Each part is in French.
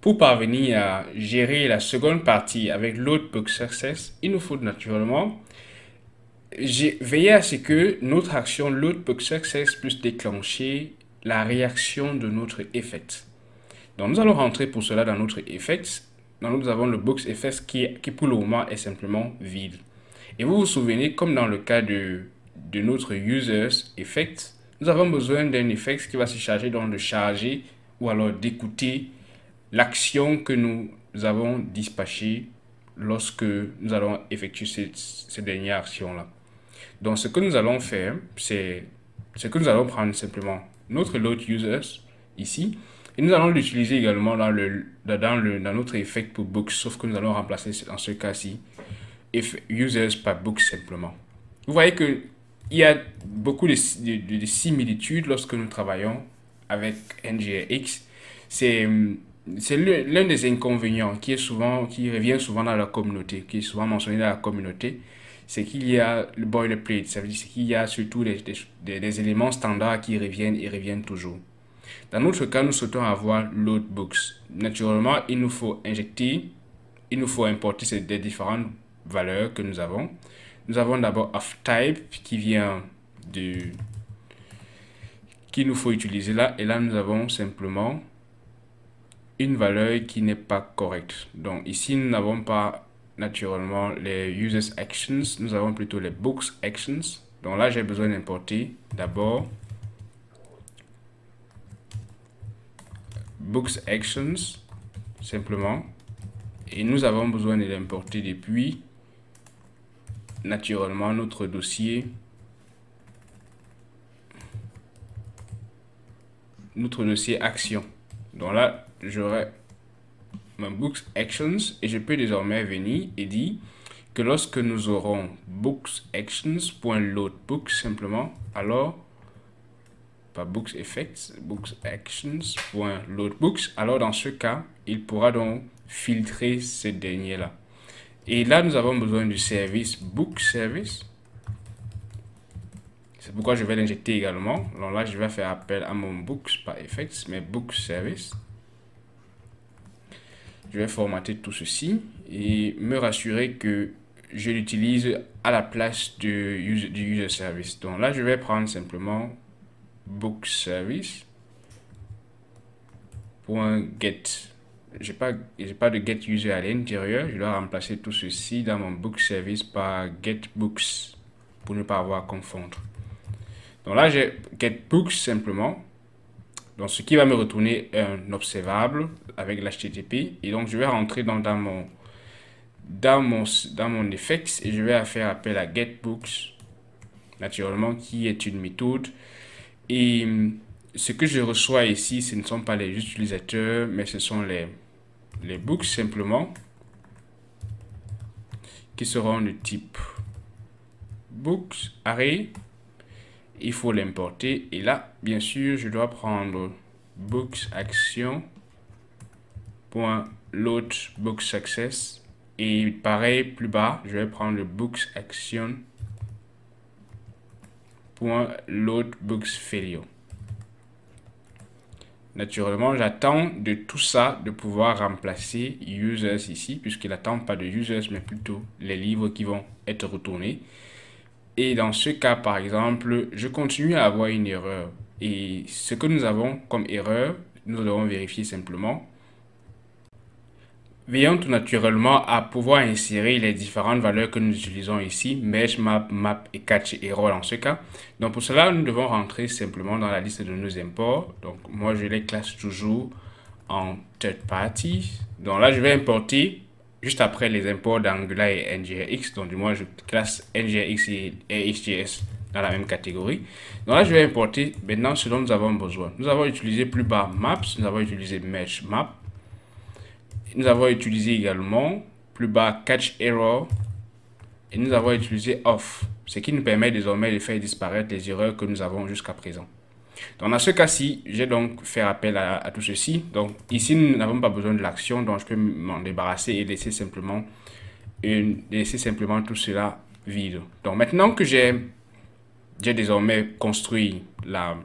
Pour parvenir à gérer la seconde partie avec Loadbook Success, il nous faut naturellement veiller à ce que notre action Loadbook Success puisse déclencher la réaction de notre effect. Donc nous allons rentrer pour cela dans notre effect. Donc nous avons le box effect qui pour le moment est simplement vide. Et vous vous souvenez, comme dans le cas de notre users effect, nous avons besoin d'un effect qui va se charger donc de charger ou alors d'écouter l'action que nous avons dispatchée lorsque nous allons effectuer cette dernière action-là. Donc ce que nous allons faire, c'est que nous allons prendre simplement notre load users ici et nous allons l'utiliser également dans notre effect pour books, sauf que nous allons remplacer dans ce cas-ci users par books simplement. Vous voyez que il y a beaucoup de similitudes lorsque nous travaillons avec NGRX. C'est l'un des inconvénients qui revient souvent dans la communauté, qui est souvent mentionné dans la communauté, c'est qu'il y a le boilerplate, ça veut dire qu'il y a surtout des éléments standards qui reviennent et reviennent toujours. Dans notre cas, nous souhaitons avoir loadbooks. Naturellement, il nous faut importer des différentes valeurs que nous avons. Nous avons d'abord ofType qui nous faut utiliser là. Et là, nous avons simplement une valeur qui n'est pas correcte. Donc ici, nous n'avons pas naturellement les users actions, nous avons plutôt les books actions. Donc là, j'ai besoin d'importer d'abord books actions simplement, et nous avons besoin de l'importer depuis naturellement notre dossier action. Donc là, j'aurai mon books actions et je peux désormais venir et dire que lorsque nous aurons books actions.loadBooks simplement, alors pas books effects, books actions.loadBooks, alors dans ce cas, il pourra donc filtrer ce dernier là. Et là, nous avons besoin du service book service. C'est pourquoi je vais l'injecter également. Donc là, je vais faire appel à mon books, pas effects, mais book service. Je vais formater tout ceci et me rassurer que je l'utilise à la place du user service. Donc là, je vais prendre simplement book service .get. J'ai pas de get user à l'intérieur. Je dois remplacer tout ceci dans mon book service par get books pour ne pas avoir à confondre. Donc là, j'ai get books simplement. Donc, ce qui va me retourner un observable avec l'HTTP. Et donc, je vais rentrer dans mon effects et je vais faire appel à getBooks, naturellement, qui est une méthode. Et ce que je reçois ici, ce ne sont pas les utilisateurs, mais ce sont les books simplement, qui seront de type books array. Il faut l'importer et là, bien sûr, je dois prendre books action .load book success et pareil plus bas, je vais prendre le books action .load books failure. Naturellement, j'attends de tout ça de pouvoir remplacer users ici, puisqu'il n'attend pas de users, mais plutôt les livres qui vont être retournés. Et dans ce cas, par exemple, je continue à avoir une erreur. Et ce que nous avons comme erreur, nous devons vérifier simplement. Veillons tout naturellement à pouvoir insérer les différentes valeurs que nous utilisons ici, mesh, map et catch error dans ce cas. Donc pour cela, nous devons rentrer simplement dans la liste de nos imports. Donc moi, je les classe toujours en third party. Donc là, je vais importer juste après les imports d'Angular et NGRX. Donc du moins, je classe NGRX et HTS dans la même catégorie. Donc là, je vais importer maintenant ce dont nous avons besoin. Nous avons utilisé plus bas maps, nous avons utilisé mesh map. Nous avons utilisé également plus bas catch error et nous avons utilisé off, ce qui nous permet désormais de faire disparaître les erreurs que nous avons jusqu'à présent. Donc dans ce cas-ci, j'ai donc fait appel à tout ceci. Donc ici, nous n'avons pas besoin de l'action, donc je peux m'en débarrasser et laisser simplement tout cela vide. Donc maintenant que j'ai désormais construit la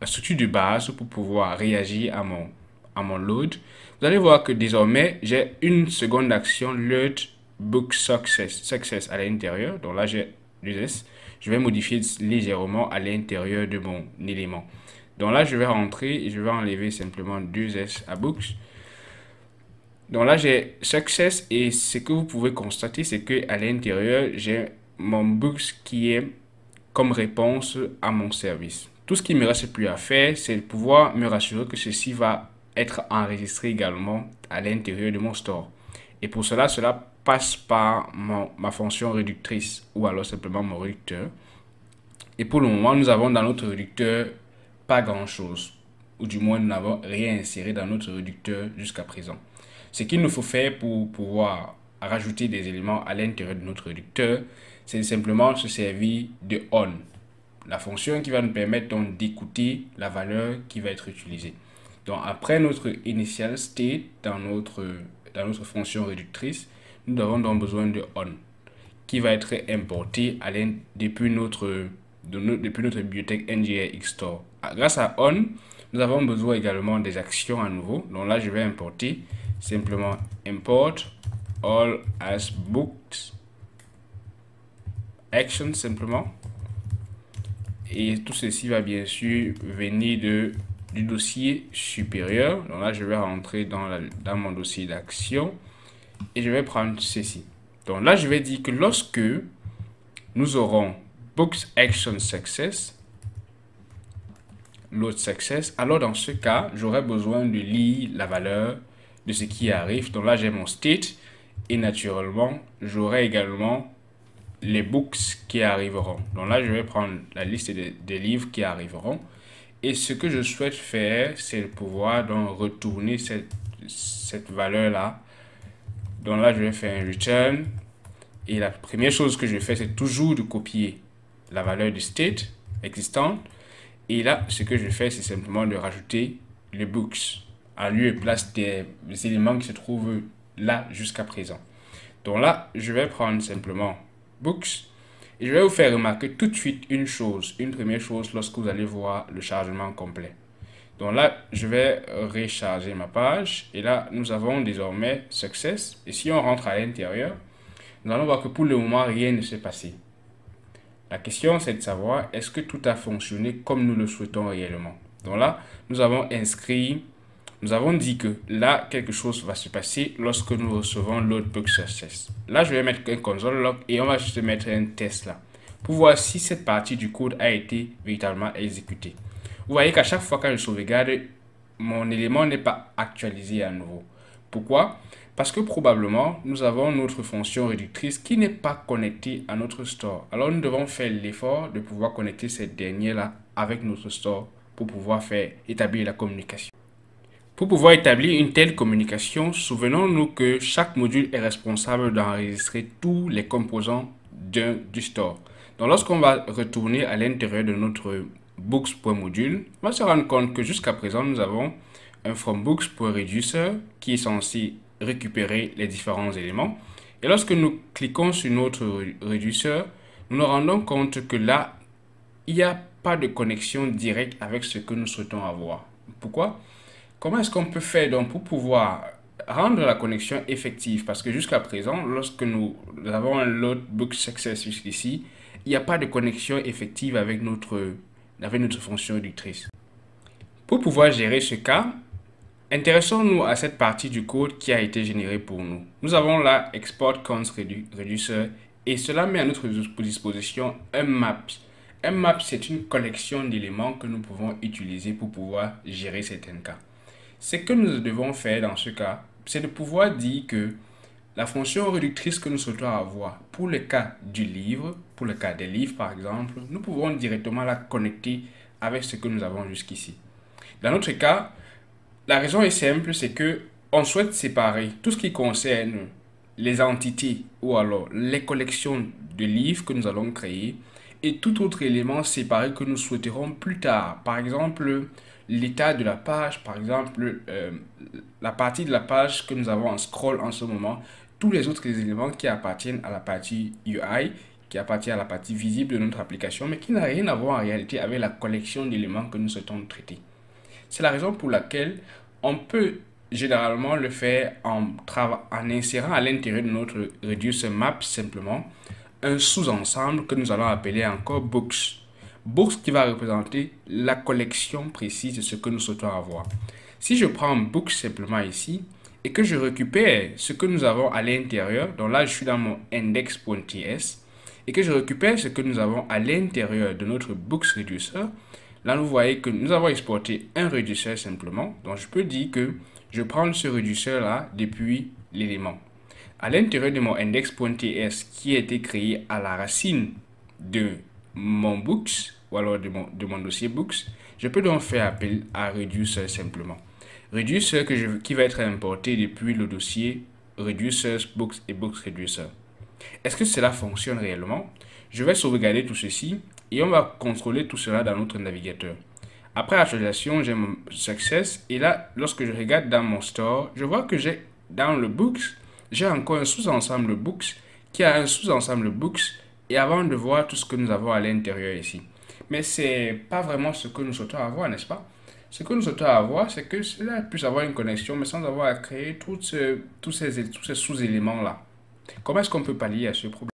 structure de base pour pouvoir réagir à à mon load, vous allez voir que désormais, j'ai une seconde action load book success à l'intérieur. Donc là, j'ai 2S. Je vais modifier légèrement à l'intérieur de mon élément. Donc là, je vais rentrer et je vais enlever simplement 2S à books. Donc là, j'ai success et ce que vous pouvez constater, c'est que à l'intérieur, j'ai mon books qui est comme réponse à mon service. Tout ce qui me reste plus à faire, c'est de pouvoir me rassurer que ceci va être enregistré également à l'intérieur de mon store. Et pour cela, cela passe par ma fonction réductrice ou alors simplement mon réducteur. Et pour le moment, nous avons dans notre réducteur pas grand-chose. Ou du moins, nous n'avons rien inséré dans notre réducteur jusqu'à présent. Ce qu'il nous faut faire pour pouvoir rajouter des éléments à l'intérieur de notre réducteur, c'est simplement se servir de on, la fonction qui va nous permettre donc d'écouter la valeur qui va être utilisée. Donc après notre initial state dans notre fonction réductrice, nous avons donc besoin de on qui va être importé depuis notre bibliothèque ngRxStore. Grâce à on, nous avons besoin également des actions à nouveau. Donc là, je vais importer simplement import all as booked action simplement. Et tout ceci va bien sûr venir du dossier supérieur. Donc là, je vais rentrer dans mon dossier d'action et je vais prendre ceci. Donc là, je vais dire que lorsque nous aurons books action success, load success, alors dans ce cas, j'aurai besoin de lire la valeur de ce qui arrive. Donc là, j'ai mon state et naturellement, j'aurai également les books qui arriveront. Donc là, je vais prendre la liste des livres qui arriveront. Et ce que je souhaite faire, c'est de pouvoir donc retourner cette valeur-là. Donc là, je vais faire un return. Et la première chose que je fais, c'est toujours de copier la valeur du state existante. Et là, ce que je fais, c'est simplement de rajouter les books à lieu et place des éléments qui se trouvent là jusqu'à présent. Donc là, je vais prendre simplement books et je vais vous faire remarquer tout de suite une première chose lorsque vous allez voir le chargement complet. Donc là, je vais recharger ma page et là, nous avons désormais success. Et si on rentre à l'intérieur, nous allons voir que pour le moment, rien ne s'est passé. La question, c'est de savoir est-ce que tout a fonctionné comme nous le souhaitons réellement. Donc là, nous avons dit que là, quelque chose va se passer lorsque nous recevons load book success. Là, je vais mettre un console log et on va juste mettre un test là pour voir si cette partie du code a été véritablement exécutée. Vous voyez qu'à chaque fois que je sauvegarde, mon élément n'est pas actualisé à nouveau. Pourquoi? Parce que probablement, nous avons notre fonction réductrice qui n'est pas connectée à notre store. Alors, nous devons faire l'effort de pouvoir connecter cette dernière-là avec notre store pour pouvoir établir la communication. Pour pouvoir établir une telle communication, souvenons-nous que chaque module est responsable d'enregistrer tous les composants du store. Donc, lorsqu'on va retourner à l'intérieur de notre books.module, on va se rendre compte que jusqu'à présent, nous avons un fromBooks.reducer qui est censé récupérer les différents éléments. Et lorsque nous cliquons sur notre reducer, nous nous rendons compte que là, il n'y a pas de connexion directe avec ce que nous souhaitons avoir. Pourquoi? Comment est-ce qu'on peut faire donc pour pouvoir rendre la connexion effective? Parce que jusqu'à présent, lorsque nous avons un load book success jusqu'ici, il n'y a pas de connexion effective avec notre fonction réductrice. Pour pouvoir gérer ce cas, intéressons-nous à cette partie du code qui a été générée pour nous. Nous avons là export const reducer et cela met à notre disposition un map. Un map, c'est une collection d'éléments que nous pouvons utiliser pour pouvoir gérer certains cas. Ce que nous devons faire dans ce cas, c'est de pouvoir dire que la fonction réductrice que nous souhaitons avoir pour le cas du livre, pour le cas des livres par exemple, nous pouvons directement la connecter avec ce que nous avons jusqu'ici. Dans notre cas, la raison est simple, c'est que on souhaite séparer tout ce qui concerne les entités ou alors les collections de livres que nous allons créer et tout autre élément séparé que nous souhaiterons plus tard. Par exemple, l'état de la page, par exemple, la partie de la page que nous avons en scroll en ce moment, tous les autres éléments qui appartiennent à la partie UI, qui appartient à la partie visible de notre application, mais qui n'a rien à voir en réalité avec la collection d'éléments que nous souhaitons traiter. C'est la raison pour laquelle On peut généralement le faire en insérant à l'intérieur de notre reducer map simplement un sous-ensemble que nous allons appeler encore books. Books qui va représenter la collection précise de ce que nous souhaitons avoir. Si je prends books simplement ici et que je récupère ce que nous avons à l'intérieur, donc là je suis dans mon index.ts et que je récupère ce que nous avons à l'intérieur de notre books reducer, là vous voyez que nous avons exporté un reducer simplement. Donc je peux dire que je prends ce reducer là depuis l'élément. À l'intérieur de mon index.ts qui a été créé à la racine de mon books ou alors de mon dossier books, je peux donc faire appel à reducer simplement. Reducer qui va être importé depuis le dossier reducers books et books reducer. Est-ce que cela fonctionne réellement? Je vais sauvegarder tout ceci et on va contrôler tout cela dans notre navigateur. Après actualisation, j'ai mon success et là, lorsque je regarde dans mon store, je vois que j'ai dans le books, j'ai encore un sous-ensemble books qui a un sous-ensemble books et avant de voir tout ce que nous avons à l'intérieur ici. Mais c'est pas vraiment ce que nous souhaitons avoir, n'est-ce pas? Ce que nous souhaitons avoir, c'est que cela puisse avoir une connexion, mais sans avoir à créer tous ces sous-éléments-là. Comment est-ce qu'on peut pallier à ce problème?